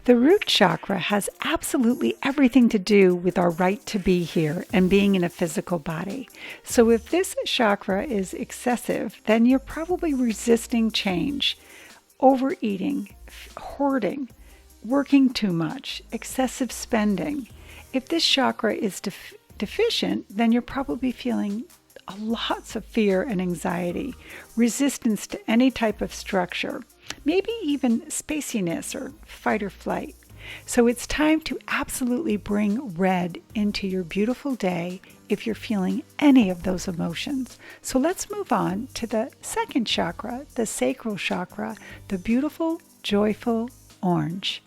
The root chakra has absolutely everything to do with our right to be here and being in a physical body. So if this chakra is excessive, then you're probably resisting change, overeating, hoarding, working too much, excessive spending. If this chakra is deficient, then you're probably feeling lots of fear and anxiety, resistance to any type of structure, maybe even spaciness or fight or flight. So it's time to absolutely bring red into your beautiful day if you're feeling any of those emotions. So let's move on to the second chakra, the sacral chakra, the beautiful, joyful orange.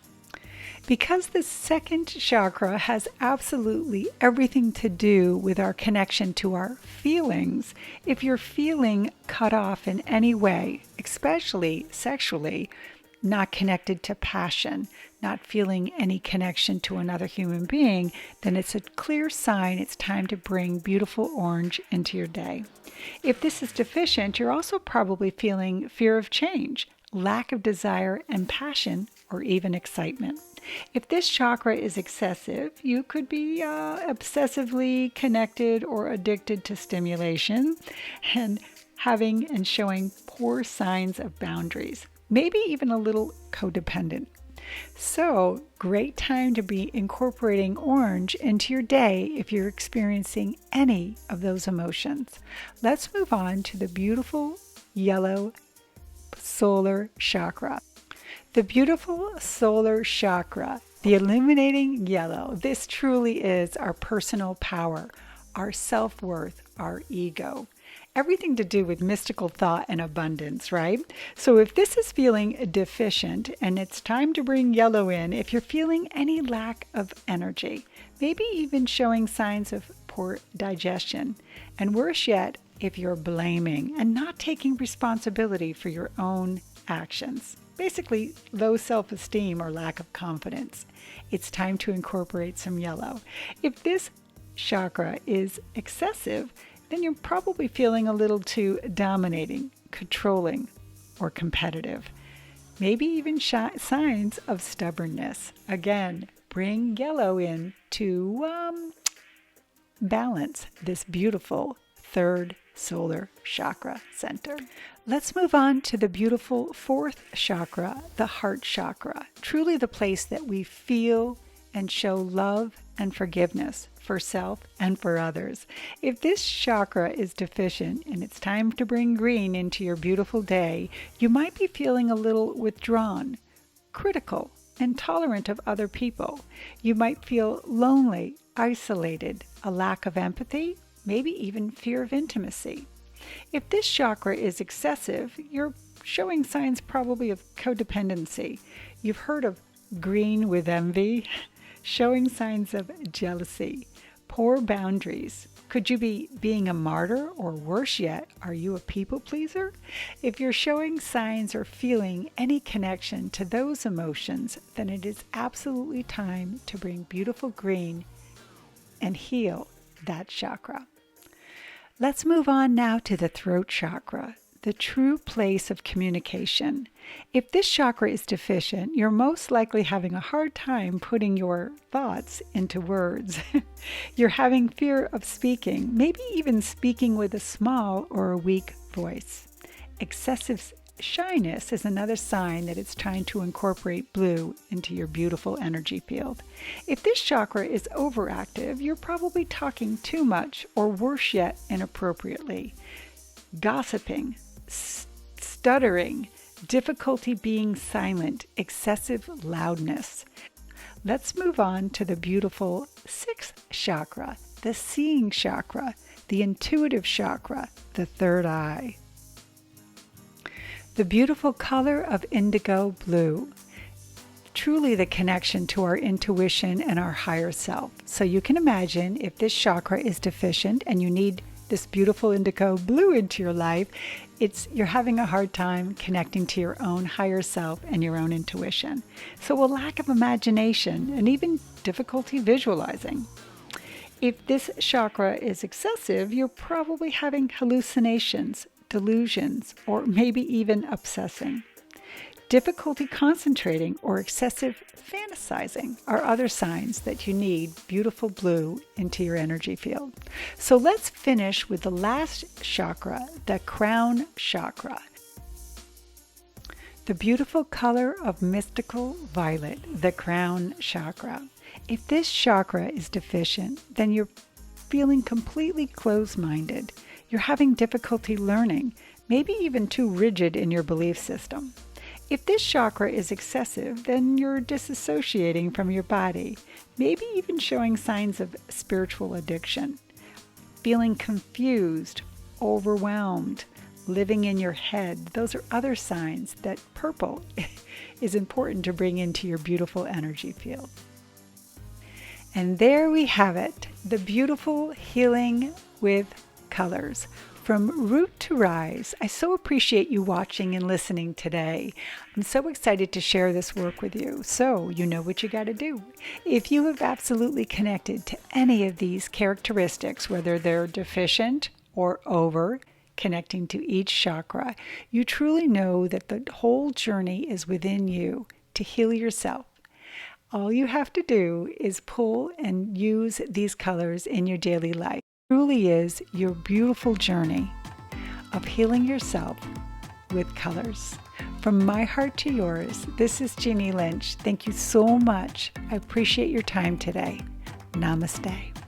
Because the second chakra has absolutely everything to do with our connection to our feelings, if you're feeling cut off in any way, especially sexually, not connected to passion, not feeling any connection to another human being, then it's a clear sign it's time to bring beautiful orange into your day. If this is deficient, you're also probably feeling fear of change, lack of desire and passion, or even excitement. If this chakra is excessive, you could be obsessively connected or addicted to stimulation and having and showing poor signs of boundaries, maybe even a little codependent. So, great time to be incorporating orange into your day if you're experiencing any of those emotions. Let's move on to the beautiful yellow solar chakra. The beautiful solar chakra, the illuminating yellow, this truly is our personal power, our self-worth, our ego. Everything to do with mystical thought and abundance, right? So if this is feeling deficient, and it's time to bring yellow in, if you're feeling any lack of energy, maybe even showing signs of poor digestion, and worse yet, if you're blaming and not taking responsibility for your own actions. Basically, low self-esteem or lack of confidence. It's time to incorporate some yellow. If this chakra is excessive, then you're probably feeling a little too dominating, controlling, or competitive. Maybe even signs of stubbornness. Again, bring yellow in to balance this beautiful third solar chakra center. Let's move on to the beautiful fourth chakra, the heart chakra, truly the place that we feel and show love and forgiveness for self and for others. If this chakra is deficient and it's time to bring green into your beautiful day, you might be feeling a little withdrawn, critical, intolerant of other people. You might feel lonely, isolated, a lack of empathy, maybe even fear of intimacy. If this chakra is excessive, you're showing signs probably of codependency. You've heard of green with envy, showing signs of jealousy, poor boundaries. Could you be being a martyr, or worse yet, are you a people pleaser? If you're showing signs or feeling any connection to those emotions, then it is absolutely time to bring beautiful green and heal that chakra. Let's move on now to the throat chakra, the true place of communication. If this chakra is deficient, you're most likely having a hard time putting your thoughts into words. You're having fear of speaking, maybe even speaking with a small or a weak voice. Excessive shyness is another sign that it's time to incorporate blue into your beautiful energy field. If this chakra is overactive, you're probably talking too much, or worse yet, inappropriately. Gossiping, stuttering, difficulty being silent, excessive loudness. Let's move on to the beautiful sixth chakra, the seeing chakra, the intuitive chakra, the third eye. The beautiful color of indigo blue, truly the connection to our intuition and our higher self. So you can imagine if this chakra is deficient and you need this beautiful indigo blue into your life, you're having a hard time connecting to your own higher self and your own intuition. So a lack of imagination and even difficulty visualizing. If this chakra is excessive, you're probably having hallucinations, delusions, or maybe even obsessing. Difficulty concentrating or excessive fantasizing are other signs that you need beautiful blue into your energy field. So let's finish with the last chakra, the crown chakra. The beautiful color of mystical violet, the crown chakra. If this chakra is deficient, then you're feeling completely closed-minded. You're having difficulty learning, maybe even too rigid in your belief system. If this chakra is excessive, then you're disassociating from your body, maybe even showing signs of spiritual addiction, feeling confused, overwhelmed, living in your head. Those are other signs that purple is important to bring into your beautiful energy field. And there we have it, the beautiful healing with colors. From root to rise, I so appreciate you watching and listening today. I'm so excited to share this work with you. So you know what you got to do. If you have absolutely connected to any of these characteristics, whether they're deficient or over, connecting to each chakra, you truly know that the whole journey is within you to heal yourself. All you have to do is pull and use these colors in your daily life. It truly is your beautiful journey of healing yourself with colors. From my heart to yours, this is Jeannie Lynch. Thank you so much. I appreciate your time today. Namaste.